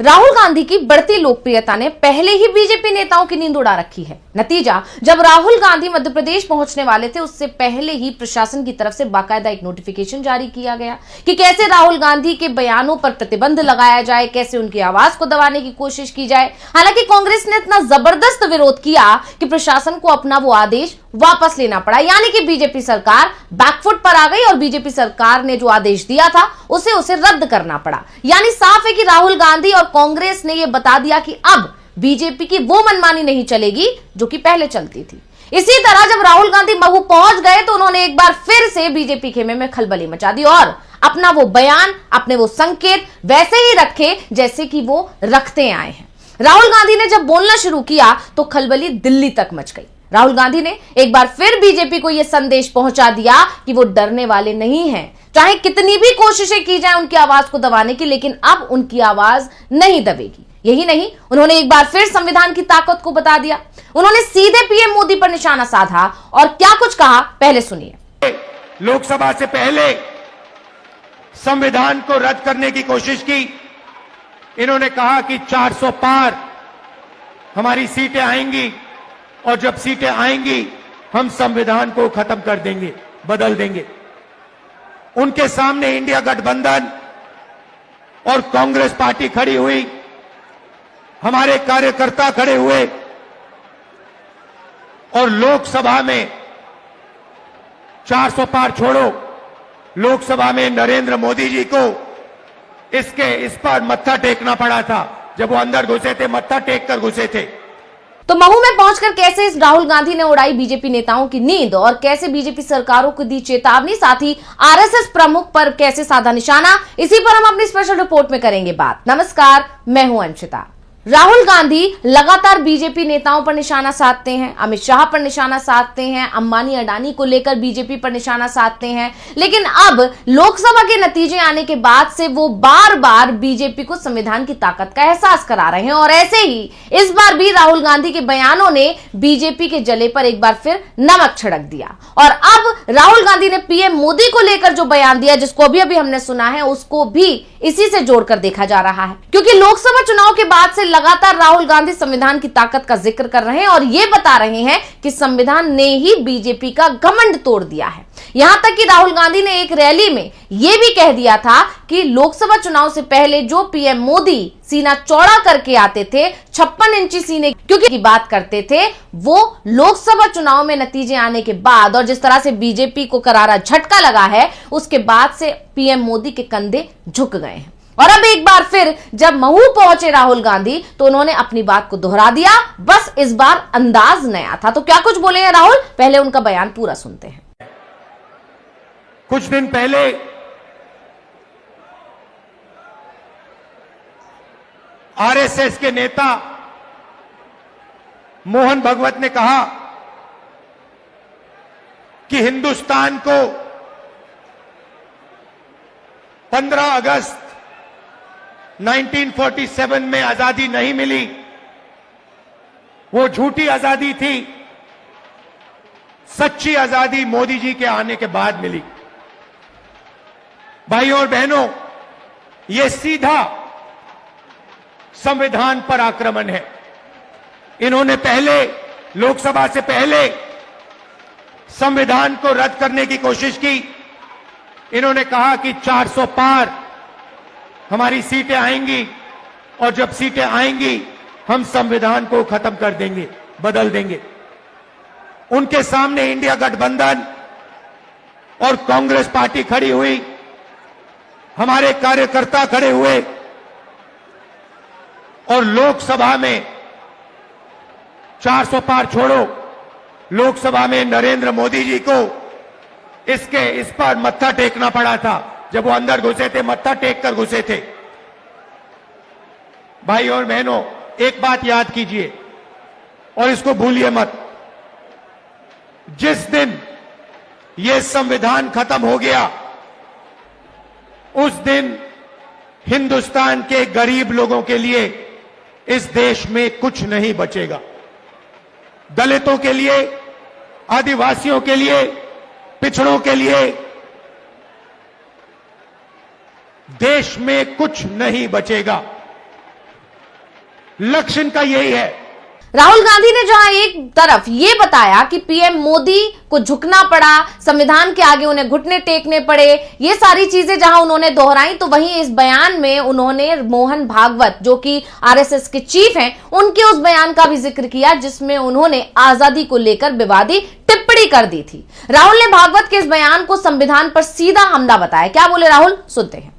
राहुल गांधी की बढ़ती लोकप्रियता ने पहले ही बीजेपी नेताओं की नींद उड़ा रखी है। नतीजा, जब राहुल गांधी मध्य प्रदेश पहुंचने वाले थे उससे पहले ही प्रशासन की तरफ से बाकायदा एक नोटिफिकेशन जारी किया गया कि कैसे राहुल गांधी के बयानों पर प्रतिबंध लगाया जाए, कैसे उनकी आवाज को दबाने की कोशिश की जाए। हालांकि कांग्रेस ने इतना जबरदस्त विरोध किया कि प्रशासन को अपना वो आदेश वापस लेना पड़ा, यानी कि बीजेपी सरकार बैकफुट पर आ गई और बीजेपी सरकार ने जो आदेश दिया था उसे रद्द करना पड़ा। यानी साफ है कि राहुल गांधी और कांग्रेस ने यह बता दिया कि अब बीजेपी की वो मनमानी नहीं चलेगी जो कि पहले चलती थी। इसी तरह जब राहुल गांधी महू पहुंच गए तो उन्होंने एक बार फिर से बीजेपी खेमे में खलबली मचा दी और अपना वो बयान, अपने वो संकेत वैसे ही रखे जैसे कि वो रखते आए हैं। राहुल गांधी ने जब बोलना शुरू किया तो खलबली दिल्ली तक मच गई। राहुल गांधी ने एक बार फिर बीजेपी को यह संदेश पहुंचा दिया कि वो डरने वाले नहीं हैं, चाहे कितनी भी कोशिशें की जाए उनकी आवाज को दबाने की, लेकिन अब उनकी आवाज नहीं दबेगी। यही नहीं, उन्होंने एक बार फिर संविधान की ताकत को बता दिया। उन्होंने सीधे पीएम मोदी पर निशाना साधा और क्या कुछ कहा, पहले सुनिए। लोकसभा से पहले संविधान को रद्द करने की कोशिश की। इन्होंने कहा कि 400 पार हमारी सीटें आएंगी और जब सीटें आएंगी हम संविधान को खत्म कर देंगे, बदल देंगे। उनके सामने इंडिया गठबंधन और कांग्रेस पार्टी खड़ी हुई, हमारे कार्यकर्ता खड़े हुए और लोकसभा में 400 पार छोड़ो, लोकसभा में नरेंद्र मोदी जी को इस पर मत्था टेकना पड़ा था। जब वो अंदर घुसे थे, मत्था टेक कर घुसे थे। तो महू में पहुंचकर कैसे इस राहुल गांधी ने उड़ाई बीजेपी नेताओं की नींद और कैसे बीजेपी सरकारों को दी चेतावनी, साथ ही आरएसएस प्रमुख पर कैसे साधा निशाना, इसी पर हम अपनी स्पेशल रिपोर्ट में करेंगे बात। नमस्कार, मैं हूं अंशिता। राहुल गांधी लगातार बीजेपी नेताओं पर निशाना साधते हैं, अमित शाह पर निशाना साधते हैं, अंबानी अडानी को लेकर बीजेपी पर निशाना साधते हैं, लेकिन अब लोकसभा के नतीजे आने के बाद से वो बार बार बीजेपी को संविधान की ताकत का एहसास करा रहे हैं। और ऐसे ही इस बार भी राहुल गांधी के बयानों ने बीजेपी के जले पर एक बार फिर नमक छिड़क दिया। और अब राहुल गांधी ने पीएम मोदी को लेकर जो बयान दिया, जिसको अभी अभी हमने सुना है, उसको भी इसी से जोड़कर देखा जा रहा है, क्योंकि लोकसभा चुनाव के बाद से लगातार राहुल गांधी संविधान की ताकत का जिक्र कर रहे हैं और यह बता रहे हैं कि संविधान ने ही बीजेपी का घमंड तोड़ दिया है। यहां तक कि राहुल गांधी ने एक रैली में यह भी कह दिया था कि लोकसभा चुनाव से पहले जो पीएम मोदी सीना चौड़ा करके आते थे, 56 इंची सीने क्योंकि की बात करते थे, वो लोकसभा चुनाव में नतीजे आने के बाद और जिस तरह से बीजेपी को करारा झटका लगा है, उसके बाद से पीएम मोदी के कंधे झुक गए हैं। और अब एक बार फिर जब महू पहुंचे राहुल गांधी तो उन्होंने अपनी बात को दोहरा दिया, बस इस बार अंदाज नया था। तो क्या कुछ बोले हैं राहुल, पहले उनका बयान पूरा सुनते हैं। कुछ दिन पहले आरएसएस के नेता मोहन भगवत ने कहा कि हिंदुस्तान को 15 अगस्त 1947 में आजादी नहीं मिली, वो झूठी आजादी थी, सच्ची आजादी मोदी जी के आने के बाद मिली। भाइयों और बहनों, यह सीधा संविधान पर आक्रमण है। इन्होंने पहले लोकसभा से पहले संविधान को रद्द करने की कोशिश की। इन्होंने कहा कि 400 पार हमारी सीटें आएंगी और जब सीटें आएंगी हम संविधान को खत्म कर देंगे, बदल देंगे। उनके सामने इंडिया गठबंधन और कांग्रेस पार्टी खड़ी हुई, हमारे कार्यकर्ता खड़े हुए और लोकसभा में 400 पार छोड़ो, लोकसभा में नरेंद्र मोदी जी को इस पर मत्था टेकना पड़ा था। जब वो अंदर घुसे थे, मत्था टेक कर घुसे थे। भाई और बहनों, एक बात याद कीजिए और इसको भूलिए मत। जिस दिन ये संविधान खत्म हो गया, उस दिन हिंदुस्तान के गरीब लोगों के लिए इस देश में कुछ नहीं बचेगा। दलितों के लिए, आदिवासियों के लिए, पिछड़ों के लिए देश में कुछ नहीं बचेगा। लक्ष्य इनका यही है। राहुल गांधी ने जहां एक तरफ ये बताया कि पीएम मोदी को झुकना पड़ा, संविधान के आगे उन्हें घुटने टेकने पड़े, ये सारी चीजें जहां उन्होंने दोहराई, तो वहीं इस बयान में उन्होंने मोहन भागवत जो कि आरएसएस के चीफ हैं, उनके उस बयान का भी जिक्र किया जिसमें उन्होंने आजादी को लेकर विवादी टिप्पणी कर दी थी। राहुल ने भागवत के इस बयान को संविधान पर सीधा हमला बताया। क्या बोले राहुल, सुनते हैं।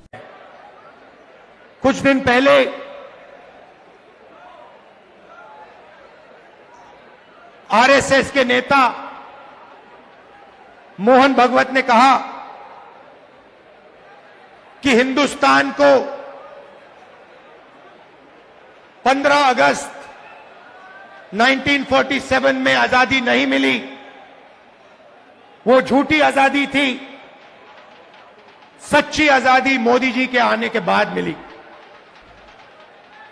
कुछ दिन पहले आरएसएस के नेता मोहन भागवत ने कहा कि हिंदुस्तान को 15 अगस्त 1947 में आजादी नहीं मिली, वो झूठी आजादी थी, सच्ची आजादी मोदी जी के आने के बाद मिली।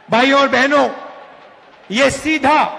भाइयों और बहनों, यह सीधा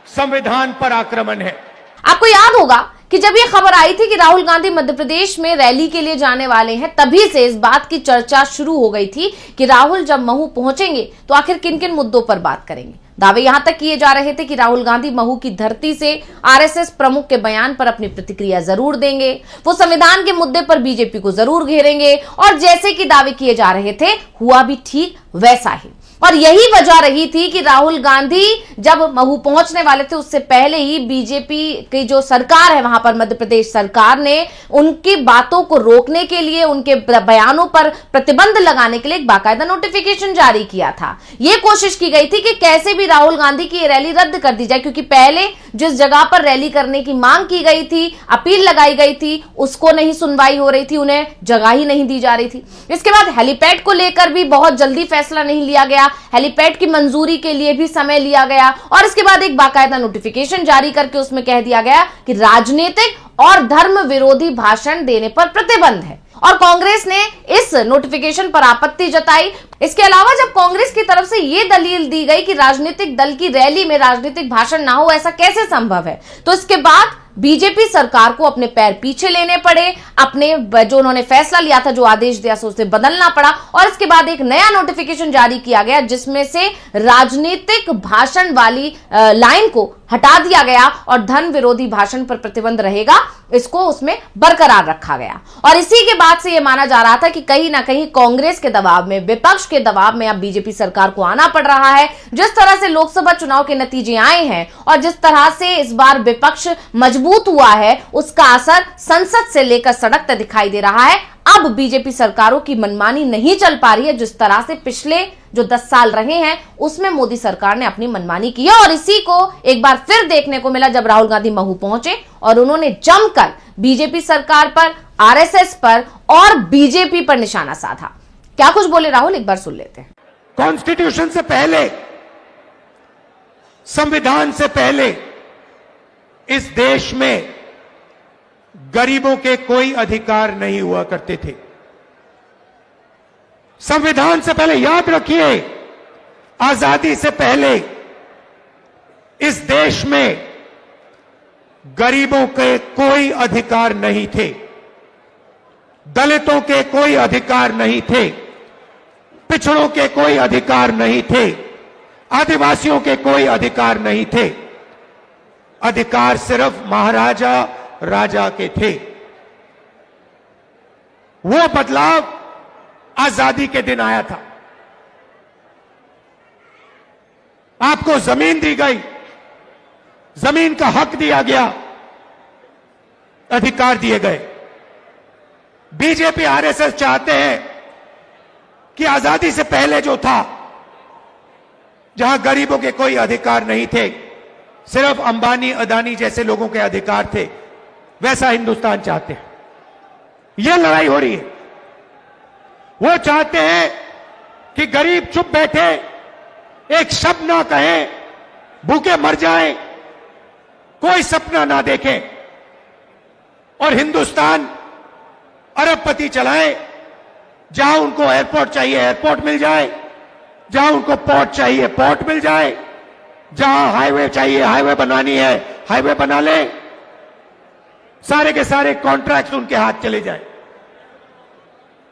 संविधान पर आक्रमण है। आपको याद होगा कि जब ये खबर आई थी कि राहुल गांधी मध्य प्रदेश में रैली के लिए जाने वाले हैं, तभी से इस बात की चर्चा शुरू हो गई थी कि राहुल जब महू पहुंचेंगे तो आखिर किन किन मुद्दों पर बात करेंगे। दावे यहां तक किए जा रहे थे कि राहुल गांधी महू की धरती से आरएसएस प्रमुख के बयान पर अपनी प्रतिक्रिया जरूर देंगे, वो संविधान के मुद्दे पर बीजेपी को जरूर घेरेंगे, और जैसे कि दावे किए जा रहे थे हुआ भी ठीक वैसा ही। और यही वजह रही थी कि राहुल गांधी जब महू पहुंचने वाले थे उससे पहले ही बीजेपी की जो सरकार है वहां पर, मध्य प्रदेश सरकार ने उनकी बातों को रोकने के लिए, उनके बयानों पर प्रतिबंध लगाने के लिए एक बाकायदा नोटिफिकेशन जारी किया था। यह कोशिश की गई थी कि कैसे भी राहुल गांधी की रैली रद्द कर दी जाए, क्योंकि पहले जिस जगह पर रैली करने की मांग की गई थी, अपील लगाई गई थी, उसको नहीं सुनवाई हो रही थी, उन्हें जगह ही नहीं दी जा रही थी। इसके बाद हेलीपैड को लेकर भी बहुत जल्दी फैसला नहीं लिया गया, हेलीपैड की मंजूरी के लिए भी समय लिया गया, और इसके बाद एक बाकायदा नोटिफिकेशन जारी करके उसमें कह दिया गया कि राजनीतिक और धर्म विरोधी भाषण देने पर प्रतिबंध है। और कांग्रेस ने इस नोटिफिकेशन पर आपत्ति जताई। इसके अलावा जब कांग्रेस की तरफ से यह दलील दी गई कि राजनीतिक दल की रैली में राजनीतिक भाषण ना हो, ऐसा कैसे संभव है, तो इसके बाद बीजेपी सरकार को अपने पैर पीछे लेने पड़े, अपने जो उन्होंने फैसला लिया था, जो आदेश दिया था, उसे बदलना पड़ा, और इसके बाद एक नया नोटिफिकेशन जारी किया गया जिसमें से राजनीतिक भाषण वाली लाइन को हटा दिया गया और धन विरोधी भाषण पर प्रतिबंध रहेगा, इसको उसमें बरकरार रखा गया। और इसी के बाद से यह माना जा रहा था कि कहीं ना कहीं कांग्रेस के दबाव में, विपक्ष के दबाव में अब बीजेपी सरकार को आना पड़ रहा है। जिस तरह से लोकसभा चुनाव के नतीजे आए हैं और जिस तरह से इस बार विपक्ष मजबूत हुआ है, उसका असर संसद से लेकर सड़क तक दिखाई दे रहा है। अब बीजेपी सरकारों की मनमानी नहीं चल पा रही है, जिस तरह से पिछले जो 10 साल रहे हैं उसमें मोदी सरकार ने अपनी मनमानी की है। और इसी को एक बार फिर देखने को मिला जब राहुल गांधी महू पहुंचे और उन्होंने जमकर बीजेपी सरकार पर, आरएसएस पर और बीजेपी पर निशाना साधा। क्या कुछ बोले राहुल, एक बार सुन लेते हैं। कॉन्स्टिट्यूशन से पहले, संविधान से पहले इस देश में गरीबों के कोई अधिकार नहीं हुआ करते थे। संविधान से पहले, याद रखिए, आजादी से पहले इस देश में गरीबों के कोई अधिकार नहीं थे, दलितों के कोई अधिकार नहीं थे, पिछड़ों के कोई अधिकार नहीं थे, आदिवासियों के कोई अधिकार नहीं थे। अधिकार सिर्फ महाराजा राजा के थे। वो बदलाव आजादी के दिन आया था। आपको जमीन दी गई, जमीन का हक दिया गया, अधिकार दिए गए। बीजेपी आरएसएस चाहते हैं कि आजादी से पहले जो था, जहां गरीबों के कोई अधिकार नहीं थे, सिर्फ अंबानी अदानी जैसे लोगों के अधिकार थे, वैसा हिंदुस्तान चाहते हैं। यह लड़ाई हो रही है। वो चाहते हैं कि गरीब चुप बैठे, एक शब्द ना कहें, भूखे मर जाएं, कोई सपना ना देखें, और हिंदुस्तान अरबपति चलाए। जहां उनको एयरपोर्ट चाहिए एयरपोर्ट मिल जाए, जहां उनको पोर्ट चाहिए पोर्ट मिल जाए, जहां हाईवे चाहिए, हाईवे बनानी है हाईवे बना ले, सारे के सारे कॉन्ट्रैक्ट उनके हाथ चले जाए।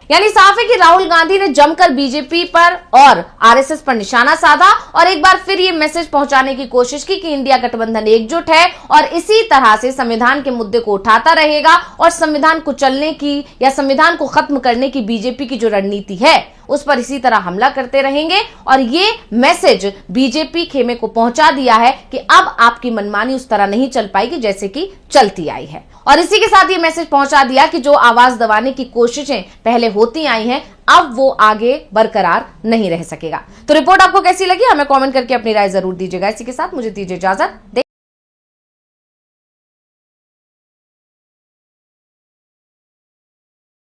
यानी साफ है कि राहुल गांधी ने जमकर बीजेपी पर और आरएसएस पर निशाना साधा और एक बार फिर ये मैसेज पहुंचाने की कोशिश की कि इंडिया गठबंधन एकजुट है और इसी तरह से संविधान के मुद्दे को उठाता रहेगा और संविधान कुचलने की या संविधान को खत्म करने की बीजेपी की जो रणनीति है उस पर इसी तरह हमला करते रहेंगे। और ये मैसेज बीजेपी खेमे को पहुंचा दिया है कि अब आपकी मनमानी उस तरह नहीं चल पाएगी जैसे कि चलती आई है। और इसी के साथ ये मैसेज पहुंचा दिया कि जो आवाज दबाने की कोशिशें पहले होती आई हैं अब वो आगे बरकरार नहीं रह सकेगा। तो रिपोर्ट आपको कैसी लगी हमें कमेंट करके अपनी राय जरूर दीजिएगा। इसी के साथ मुझे दीजिए इजाजत।